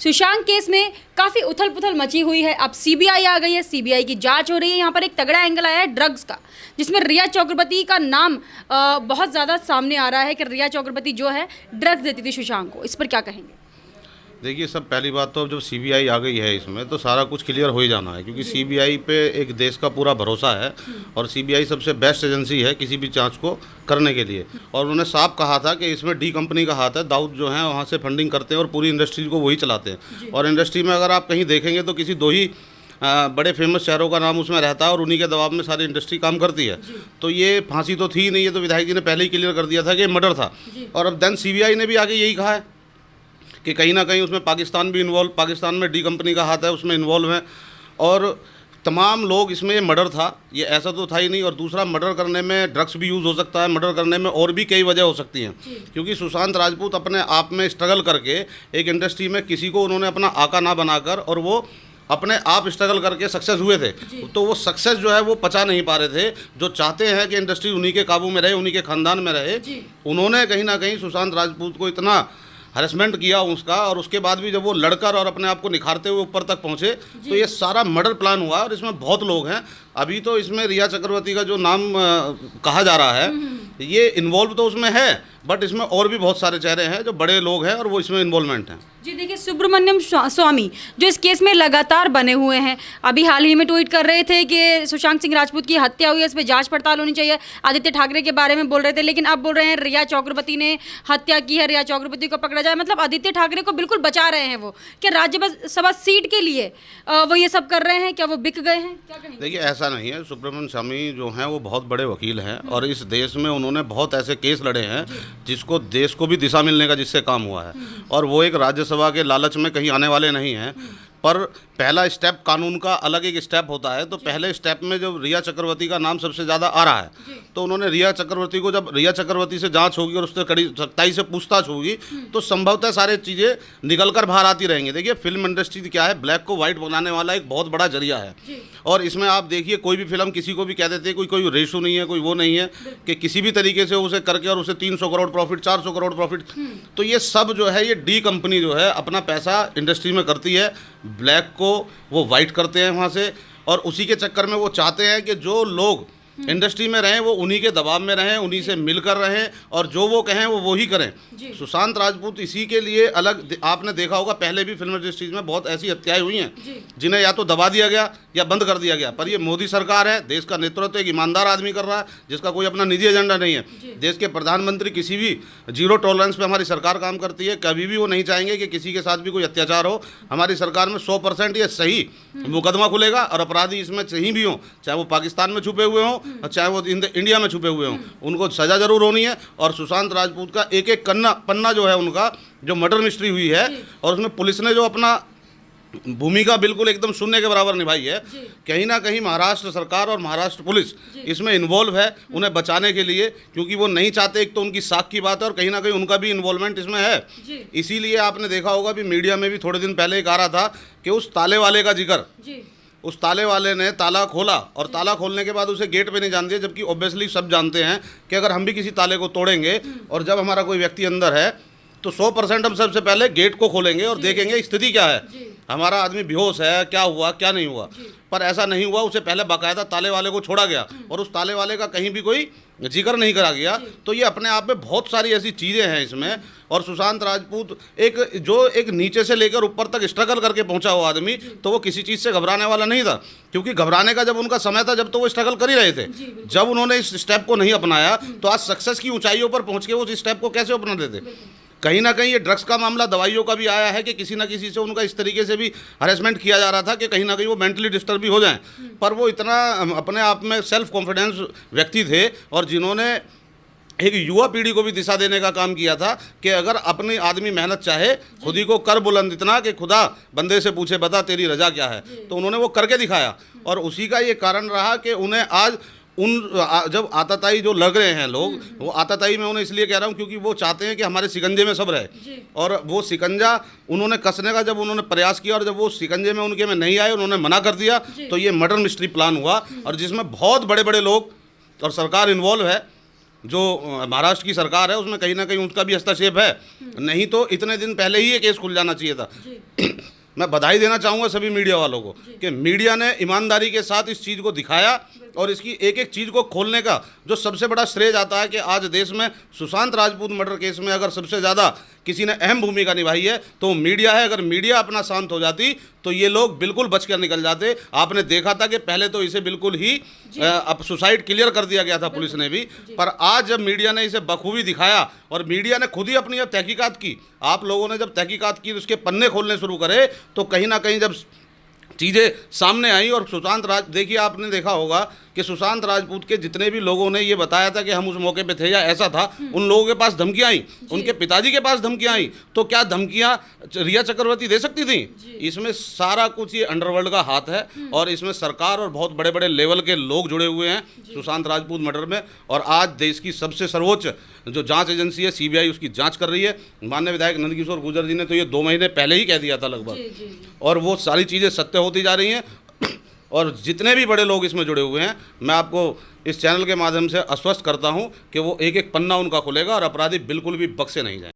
Sushant case में काफ़ी उथल पुथल मची हुई है। अब सीबीआई आ गई है, सीबीआई की जांच हो रही है। यहाँ पर एक तगड़ा एंगल आया है ड्रग्स का, जिसमें रिया चक्रवर्ती का नाम बहुत ज़्यादा सामने आ रहा है कि रिया चक्रवर्ती जो है ड्रग्स देती थी सुशांत को। इस पर क्या कहेंगे? देखिए सब, पहली बात तो जब सीबीआई आ गई है इसमें तो सारा कुछ क्लियर हो ही जाना है, क्योंकि सीबीआई पे एक देश का पूरा भरोसा है और सीबीआई सबसे बेस्ट एजेंसी है किसी भी जांच को करने के लिए। और उन्होंने साफ कहा था कि इसमें डी कंपनी का हाथ है, दाऊद जो है वहाँ से फंडिंग करते हैं और पूरी इंडस्ट्री को वही चलाते हैं। और इंडस्ट्री में अगर आप कहीं देखेंगे तो किसी दो ही बड़े फेमस शहरों का नाम उसमें रहता है और उन्हीं के दबाव में सारी इंडस्ट्री काम करती है। तो ये फांसी तो थी नहीं, ये तो विधायक जी ने पहले ही क्लियर कर दिया था कि मर्डर था। और अब देन सीबीआई ने भी आगे यही कहा है कि कहीं ना कहीं उसमें पाकिस्तान भी इन्वॉल्व, पाकिस्तान में डी कंपनी का हाथ है, उसमें इन्वॉल्व है और तमाम लोग इसमें। ये मर्डर था, ये ऐसा तो था ही नहीं। और दूसरा, मर्डर करने में ड्रग्स भी यूज़ हो सकता है, मर्डर करने में और भी कई वजह हो सकती हैं, क्योंकि सुशांत राजपूत अपने आप में स्ट्रगल करके एक इंडस्ट्री में किसी को उन्होंने अपना आका ना बनाकर और वो अपने आप स्ट्रगल करके सक्सेस हुए थे। तो वो सक्सेस जो है वो पचा नहीं पा रहे थे। जो चाहते हैं कि इंडस्ट्री उन्हीं के काबू में रहे, उन्हीं के खानदान में रहे, उन्होंने कहीं ना कहीं सुशांत राजपूत को इतना हरेसमेंट किया उसका। और उसके बाद भी जब वो लड़कर और अपने आप को निखारते हुए ऊपर तक पहुंचे तो ये सारा मर्डर प्लान हुआ। और इसमें बहुत लोग हैं। अभी तो इसमें रिया चक्रवर्ती का जो नाम कहा जा रहा है ये इन्वॉल्व तो उसमें है, बट इसमें और भी बहुत सारे चेहरे हैं जो बड़े लोग हैं और वो इसमें इन्वॉल्वमेंट हैं। जी देखिए, सुब्रमण्यम स्वामी जो इस केस में लगातार बने हुए हैं, अभी हाल ही में ट्वीट कर रहे थे कि सुशांत सिंह राजपूत की हत्या हुई है, इस पर जांच पड़ताल होनी चाहिए। आदित्य ठाकरे के बारे में बोल रहे थे, लेकिन अब बोल रहे हैं रिया चक्रवर्ती ने हत्या की है, रिया चक्रवर्ती को पकड़ा जाए। मतलब आदित्य ठाकरे को बिल्कुल बचा रहे हैं वो, कि राज्यसभा सीट के लिए वो ये सब कर रहे हैं। क्या वो बिक गए हैं? क्या कहेंगे? देखिए ऐसा नहीं है। सुब्रमण्यम स्वामी जो हैं वो बहुत बड़े वकील हैं और इस देश में उन्होंने बहुत ऐसे केस लड़े हैं जिसको देश को भी दिशा मिलने का जिससे काम हुआ है। और वो एक राज्यसभा के लालच में कहीं आने वाले नहीं हैं। पर पहला स्टेप कानून का अलग एक स्टेप होता है। तो पहले स्टेप में जब रिया चक्रवर्ती का नाम सबसे ज़्यादा आ रहा है तो उन्होंने रिया चक्रवर्ती को, जब रिया चक्रवर्ती से जांच होगी और उससे कड़ी सख्ताई से पूछताछ होगी तो संभवतः सारी चीज़ें निकल कर बाहर आती रहेंगी। देखिए फिल्म इंडस्ट्री क्या है, ब्लैक को वाइट बनाने वाला एक बहुत बड़ा जरिया है। और इसमें आप देखिए कोई भी फिल्म किसी को भी कह देते हैं कोई रेशो नहीं है, कोई वो नहीं है कि किसी भी तरीके से उसे करके और उसे 300 करोड़ प्रॉफिट, 400 करोड़ प्रॉफिट। तो ये सब जो है, ये डी कंपनी जो है अपना पैसा इंडस्ट्री में करती है, ब्लैक को वो वाइट करते हैं वहाँ से। और उसी के चक्कर में वो चाहते हैं कि जो लोग इंडस्ट्री में रहें वो उन्हीं के दबाव में रहें, उन्हीं से मिलकर रहें और जो वो कहें वो वही करें। सुशांत राजपूत इसी के लिए अलग, आपने देखा होगा पहले भी फिल्म इंडस्ट्रीज में बहुत ऐसी हत्याएं हुई हैं जिन्हें या तो दबा दिया गया या बंद कर दिया गया। पर ये मोदी सरकार है, देश का नेतृत्व एक ईमानदार आदमी कर रहा है जिसका कोई अपना निजी एजेंडा नहीं है। देश के प्रधानमंत्री किसी भी जीरो टॉलरेंस पे हमारी सरकार काम करती है। कभी भी वो नहीं चाहेंगे कि किसी के साथ भी कोई अत्याचार हो। हमारी सरकार में 100% ये सही मुकदमा खुलेगा और अपराधी इसमें कहीं भी हों, चाहे वो पाकिस्तान में छुपे हुए हों चाहे वो इंडिया में छुपे हुए हों, उनको सज़ा जरूर होनी है। और सुशांत राजपूत का एक एक पन्ना जो है उनका, जो मर्डर मिस्ट्री हुई है और उसमें पुलिस ने जो अपना भूमिका बिल्कुल एकदम शून्य के बराबर निभाई है, कहीं ना कहीं महाराष्ट्र सरकार और महाराष्ट्र पुलिस इसमें इन्वॉल्व है उन्हें बचाने के लिए, क्योंकि वो नहीं चाहते। एक तो उनकी साख की बात है और कहीं ना कहीं उनका भी इन्वॉल्वमेंट इसमें है। इसीलिए आपने देखा होगा भी मीडिया में भी थोड़े दिन पहले एक आ रहा था कि उस ताले वाले का जिक्र, उस ताले वाले ने ताला खोला और ताला खोलने के बाद उसे गेट पे नहीं जान दिया, जबकि ऑब्वियसली सब जानते हैं कि अगर हम भी किसी ताले को तोड़ेंगे और जब हमारा कोई व्यक्ति अंदर है तो 100% हम सबसे पहले गेट को खोलेंगे और देखेंगे स्थिति क्या है, हमारा आदमी बेहोश है, क्या हुआ क्या नहीं हुआ। पर ऐसा नहीं हुआ, उसे पहले बाकायदा ताले वाले को छोड़ा गया और उस ताले वाले का कहीं भी कोई जिक्र नहीं करा गया। तो ये अपने आप में बहुत सारी ऐसी चीज़ें हैं इसमें। और सुशांत राजपूत एक नीचे से लेकर ऊपर तक स्ट्रगल करके पहुंचा हुआ आदमी, तो वो किसी चीज़ से घबराने वाला नहीं था, क्योंकि घबराने का जब उनका समय था जब तो वो स्ट्रगल कर ही रहे थे। जब उन्होंने इस स्टेप को नहीं अपनाया तो आज सक्सेस की ऊंचाइयों पर पहुंच के वो इस स्टेप को कैसे अपना देते। कहीं ना कहीं ये ड्रग्स का मामला दवाइयों का भी आया है कि किसी ना किसी से उनका इस तरीके से भी हरेसमेंट किया जा रहा था कि कहीं ना कहीं वो मेंटली डिस्टर्ब भी हो जाएं। पर वो इतना अपने आप में सेल्फ कॉन्फिडेंस व्यक्ति थे और जिन्होंने एक युवा पीढ़ी को भी दिशा देने का काम किया था कि अगर अपनी आदमी मेहनत चाहे, खुद ही को कर बुलंद इतना कि खुदा बंदे से पूछे बता तेरी रजा क्या है। तो उन्होंने वो करके दिखाया और उसी का ये कारण रहा कि उन्हें आज जब आताताई जो लग रहे हैं लोग, वो आताताई मैं उन्हें इसलिए कह रहा हूँ क्योंकि वो चाहते हैं कि हमारे शिकंजे में सब रहे। और वो शिकंजा उन्होंने कसने का जब उन्होंने प्रयास किया और जब वो शिकंजे में उनके में नहीं आए, उन्होंने मना कर दिया, तो ये मर्डर मिस्ट्री प्लान हुआ और जिसमें बहुत बड़े बड़े लोग और सरकार इन्वॉल्व है। जो महाराष्ट्र की सरकार है उसमें कहीं ना कहीं उनका भी हस्तक्षेप है, नहीं तो इतने दिन पहले ही ये केस खुल जाना चाहिए था। मैं बधाई देना चाहूँगा सभी मीडिया वालों को कि मीडिया ने ईमानदारी के साथ इस चीज़ को दिखाया और इसकी एक एक चीज़ को खोलने का जो सबसे बड़ा श्रेय जाता है कि आज देश में सुशांत राजपूत मर्डर केस में अगर सबसे ज़्यादा किसी ने अहम भूमिका निभाई है तो मीडिया है। अगर मीडिया अपना शांत हो जाती तो ये लोग बिल्कुल बच कर निकल जाते। आपने देखा था कि पहले तो इसे बिल्कुल ही अब सुसाइड क्लियर कर दिया गया था पुलिस ने भी, पर आज जब मीडिया ने इसे बखूबी दिखाया और मीडिया ने खुद ही अपनी जब तहकीकात की, आप लोगों ने जब तहकीकात की उसके पन्ने खोलने शुरू करे तो कहीं ना कहीं जब चीज़ें सामने आई और देखिए आपने देखा होगा कि सुशांत राजपूत के जितने भी लोगों ने ये बताया था कि हम उस मौके पे थे या ऐसा था, उन लोगों के पास धमकियां आई, उनके पिताजी के पास धमकियां आई, तो क्या धमकियां रिया चक्रवर्ती दे सकती थी? इसमें सारा कुछ ये अंडरवर्ल्ड का हाथ है और इसमें सरकार और बहुत बड़े बड़े लेवल के लोग जुड़े हुए हैं सुशांत राजपूत मर्डर में। और आज देश की सबसे सर्वोच्च जो जांच एजेंसी है CBI उसकी जांच कर रही है। माननीय विधायक नंदकिशोर गुर्जर जी ने तो ये 2 महीने पहले ही कह दिया था लगभग, और वो सारी चीज़ें सत्य होती जा रही हैं। और जितने भी बड़े लोग इसमें जुड़े हुए हैं, मैं आपको इस चैनल के माध्यम से आश्वस्त करता हूं कि वो एक एक पन्ना उनका खुलेगा और अपराधी बिल्कुल भी बख्शे नहीं जाएंगे।